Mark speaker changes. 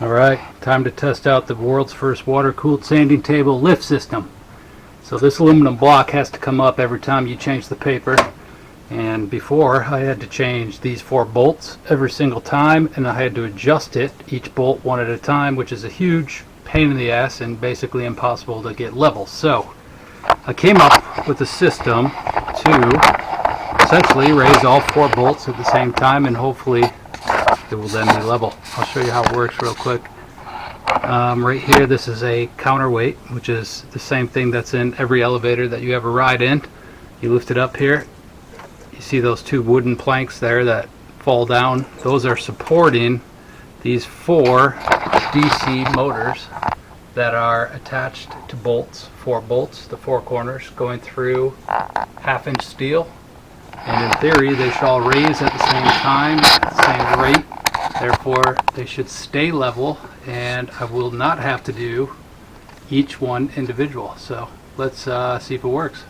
Speaker 1: Alright, time to test out the world's first water-cooled sanding table lift system. So this aluminum block has to come up every time you change the paper, and before I had to change these 4 bolts every single time, and I had to adjust it, each bolt one at a time, which is a huge pain in the ass and basically impossible to get level. So I came up with a system to essentially raise all 4 bolts at the same time, and hopefully it will then be level. I'll show you how it works real quick. Right here, this is a counterweight, which is the same thing that's in every elevator that you ever ride in. You lift it up here, you see those 2 wooden planks there that fall down. Those are supporting these 4 DC motors that are attached to bolts, 4 bolts, the 4 corners going through 1/2-inch steel. And in theory, they should all raise at the same time, same rate. Therefore, they should stay level, and I will not have to do each one individual. So let's see if it works.